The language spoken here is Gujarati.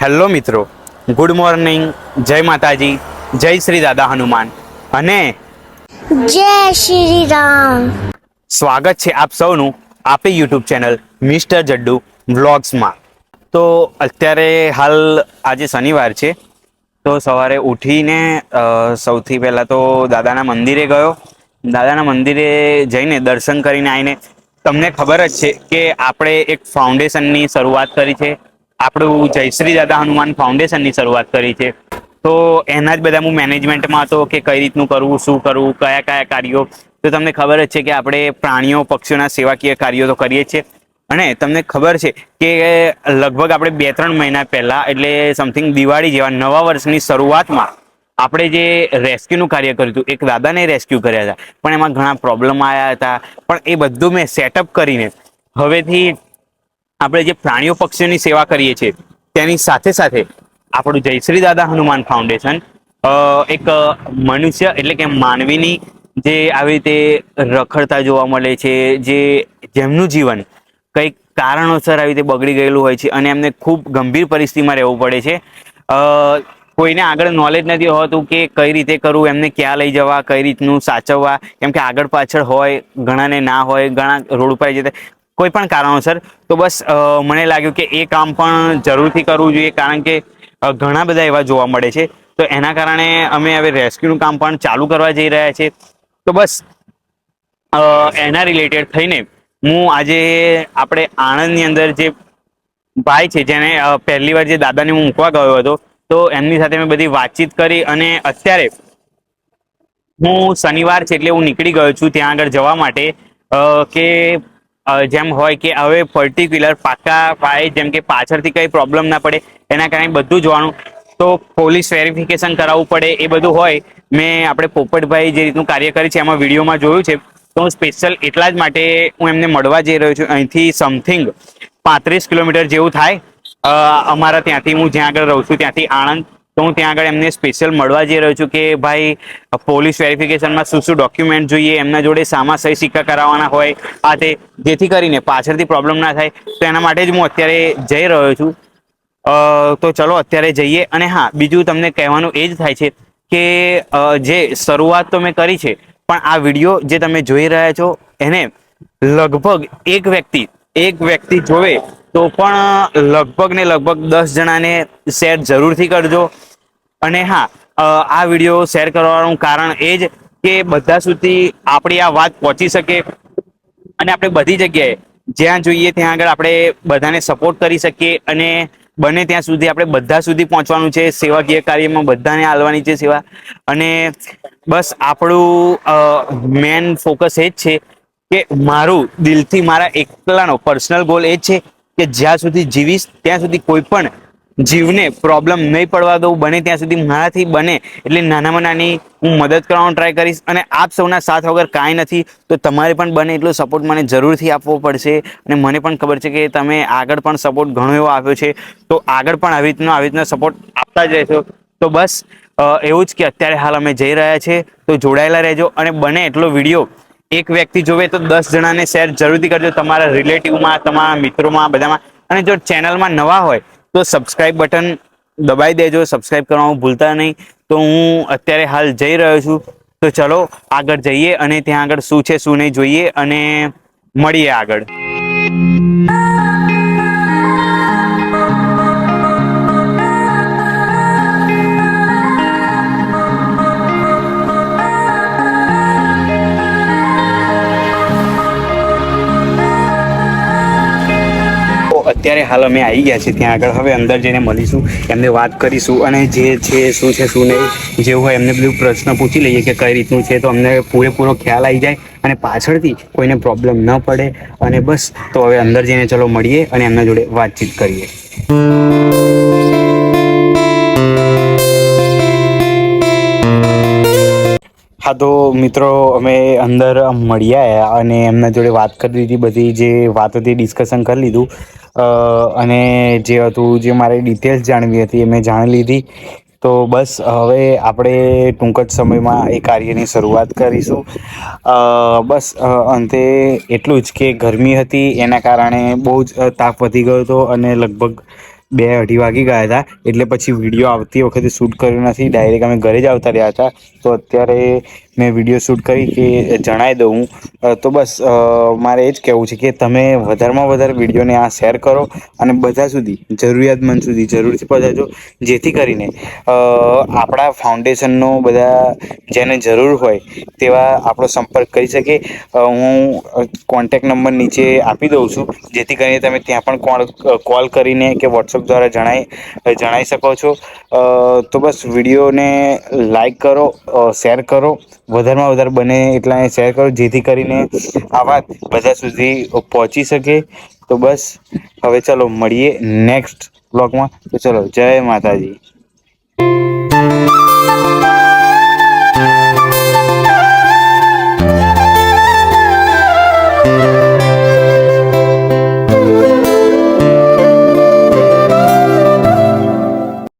હેલો મિત્રો, ગુડ મોર્નિંગ, જય માતાજી, જય શ્રી દાદા હનુમાન અને જય શ્રી રામ. સ્વાગત છે આપ સૌનું આપણી યુટ્યુબ ચેનલ મિસ્ટર જડ્ડુ વ્લોગ્સમાં. તો અત્યારે હાલ આજે શનિવાર છે, તો સવારે ઉઠીને સૌથી પહેલાં તો દાદાના મંદિરે ગયો. દાદાના મંદિરે જઈને દર્શન કરીને આવીને તમને ખબર જ છે કે આપણે એક ફાઉન્ડેશનની શરૂઆત કરી છે. આપણું જયશ્રી દાદા હનુમાન ફાઉન્ડેશનની શરૂઆત કરી છે. તો એના જ બધા હું મેનેજમેન્ટમાં હતો કે કઈ રીતનું કરવું, શું કરવું, કયા કયા કાર્યો. તો તમને ખબર જ છે કે આપણે પ્રાણીઓ પક્ષીઓના સેવાકીય કાર્યો તો કરીએ છીએ. અને તમને ખબર છે કે લગભગ આપણે 2-3 મહિના પહેલા, એટલે સમથિંગ દિવાળી જેવા નવા વર્ષની શરૂઆતમાં આપણે જે રેસ્ક્યુનું કાર્ય કર્યું હતું, એક દાદાને રેસ્ક્યુ કર્યા હતા, પણ એમાં ઘણા પ્રોબ્લેમ આવ્યા હતા. પણ એ બધું મેં સેટઅપ કરીને હવેથી આપણે જે પ્રાણીઓ પક્ષીઓની સેવા કરીએ છીએ તેની સાથે સાથે આપણું જયશ્રી દાદા હનુમાન ફાઉન્ડેશન એક મનુષ્ય એટલે કે માનવીની જે આવી રીતે રખડતા જોવા મળે છે, જેમનું જીવન કંઈક કારણોસર આવી રીતે બગડી ગયેલું હોય છે અને એમને ખૂબ ગંભીર પરિસ્થિતિમાં રહેવું પડે છે. કોઈને આગળ નોલેજ નથી હોતું કે કઈ રીતે કરવું, એમને ક્યાં લઈ જવા, કઈ રીતનું સાચવવા, કેમ કે આગળ પાછળ હોય, ઘણાને ના હોય, ઘણા રોડ ઉપર જતા કોઈ પણ કારણોસર. તો બસ મને લાગ્યું કે એ કામ પણ જરૂરથી કરવું જોઈએ, કારણ કે ઘણા બધા એવા જોવા મળે છે. તો એના કારણે અમે હવે રેસ્ક્યુનું કામ પણ ચાલુ કરવા જઈ રહ્યા છીએ. તો બસ એના રિલેટેડ થઈને હું આજે આપણે આણંદની અંદર જે ભાઈ છે, જેને પહેલી વાર જે દાદાને હું મૂકવા ગયો હતો, તો એમની સાથે મેં બધી વાતચીત કરી અને અત્યારે હું શનિવાર છે એટલે હું નીકળી ગયો છું ત્યાં આગળ જવા માટે. કે જેમ હોય કે હવે પર્ટિક્યુલર પાકા પાયે, જેમ કે પાછળથી કંઈ પ્રોબ્લેમ ના પડે એના કારણે બધું જોવાનું. તો પોલીસ વેરિફિકેશન કરાવવું પડે, એ બધું હોય. મેં આપણે પોપટભાઈ જે રીતનું કાર્ય કરી છે એમાં વિડીયોમાં જોયું છે. તો હું સ્પેશિયલ એટલા જ માટે હું એમને મળવા જઈ રહ્યો છું. અહીંથી સમથિંગ 35 કિલોમીટર જેવું થાય અમારા ત્યાંથી, હું જ્યાં આગળ રહું છું ત્યાંથી આણંદ. તો હું ત્યાં આગળ એમને સ્પેશિયલ મળવા જઈ રહ્યો છું કે ભાઈ પોલીસ વેરિફિકેશનમાં શું શું ડોક્યુમેન્ટ જોઈએ, એમના જોડે સામા સહી સિક્કા કરાવવાના હોય આ તે, જેથી કરીને પાછળથી પ્રોબ્લેમ ના થાય. તો એના માટે જ હું અત્યારે જઈ રહ્યો છું. તો ચલો અત્યારે જઈએ. અને હા, બીજું તમને કહેવાનું એ જ થાય છે કે જે શરૂઆત તો મેં કરી છે, પણ આ વિડીયો જે તમે જોઈ રહ્યા છો એને લગભગ એક વ્યક્તિ જોવે તો પણ લગભગ ને લગભગ 10 જણાને શેર જરૂરથી કરજો. અને હા, આ વિડીયો શેર કરવાનું કારણ એ જ કે બધા સુધી આપણી આ વાત પહોંચી શકે અને આપણે બધી જગ્યાએ જ્યાં જોઈએ ત્યાં આગળ આપણે બધાને સપોર્ટ કરી શકીએ. અને બને ત્યાં સુધી આપણે બધા સુધી પહોંચવાનું છે. સેવાકીય કાર્યમાં બધાને આલવાની છે સેવા. અને બસ આપણું મેન ફોકસ એ જ છે કે મારું દિલથી, મારા એકલાનો પર્સનલ ગોલ એ જ છે કે જ્યાં સુધી જીવીશ ત્યાં સુધી કોઈ પણ જીવને પ્રોબ્લેમ નહીં પડવા દઉં. બને ત્યાં સુધી મારાથી બને એટલે નાનામાં નાની હું મદદ કરવાનો ટ્રાય કરીશ. અને આપ સૌના સાથ વગર કાંઈ નથી. તો તમારે પણ બને એટલો સપોર્ટ મને જરૂરથી આપવો પડશે. અને મને પણ ખબર છે કે તમે આગળ પણ સપોર્ટ ઘણો એવો આપ્યો છે, તો આગળ પણ આવી રીતના સપોર્ટ આપતા જ રહેશો. તો બસ એવું જ કે અત્યારે હાલ અમે જઈ રહ્યા છીએ, તો જોડાયેલા રહેજો. અને બને એટલો વિડીયો એક વ્યક્તિ જોવે તો 10 જણાને શેર જરૂરથી કરજો, તમારા રિલેટિવમાં, તમારા મિત્રોમાં, બધામાં. અને જો ચેનલમાં નવા હોય તો સબસ્ક્રાઇબ બટન દબાઈ દેજો, સબસ્ક્રાઇબ કરવાનું ભૂલતા નહીં. તો હું અત્યારે હાલ જઈ રહ્યો છું. તો ચલો આગળ જઈએ અને ત્યાં આગળ શું છે શું નહીં જોઈએ અને મળીએ આગળ. અત્યારે હાલ અમે આવી ગયા છીએ ત્યાં આગળ. હવે અંદર જઈને મળીશું, એમને વાત કરીશું અને જે છે શું છે શું નહીં જેવું હોય એમને બધું પ્રશ્ન પૂછી લઈએ કે કઈ રીતનું છે, તો અમને પૂરેપૂરો ખ્યાલ આવી જાય અને પાછળથી કોઈને પ્રોબ્લેમ ન પડે. અને બસ તો હવે અંદર જઈને ચલો મળીએ અને એમના જોડે વાતચીત કરીએ. હા, તો મિત્રો અમે અંદર મળ્યા અને એમના જોડે વાત કરી દીધી, બધી જે વાત હતી ડિસ્કશન કરી લીધું. અને જે હતું, જે મારે ડિટેલ્સ જાણવી હતી એ મેં જાણી લીધી. તો બસ હવે આપણે ટૂંક જ સમયમાં એ કાર્યની શરૂઆત કરીશું. બસ અંતે એટલું જ કે ગરમી હતી એના કારણે બહુ જ તાપ વધી ગયો હતો અને લગભગ 2-2:30 વાગી ગયા હતા, એટલે પછી વિડીયો આવતી વખતે શૂટ કર્યો નથી, ડાયરેક્ટ અમે ઘરે જ આવતા રહ્યા હતા. તો અત્યારે મેં વિડીયો શૂટ કરી કે જણાવી દઉં હું. તો બસ મારે એ જ કહેવું છે કે તમે વધારેમાં વધારે વિડીયોને આ શેર કરો અને બધા સુધી, જરૂરિયાતમંદ સુધી જરૂરથી પહોંચાડજો, જેથી કરીને આપણા ફાઉન્ડેશનનો બધા જેને જરૂર હોય તેવા આપણો સંપર્ક કરી શકે. હું કોન્ટેક નંબર નીચે આપી દઉં છું, જેથી કરીને તમે ત્યાં પણ કોલ કરીને કે વોટ્સઅપ દ્વારા જણાવી શકો છો. તો બસ વિડીયોને લાઈક કરો, શેર કરો, વધારેમાં વધારે બને એટલા શેર કરો, જેથી કરીને આ વાત બધા સુધી પહોંચી શકે. તો બસ હવે ચલો મળીએ નેક્સ્ટ બ્લોગમાં. તો ચલો, જય માતાજી.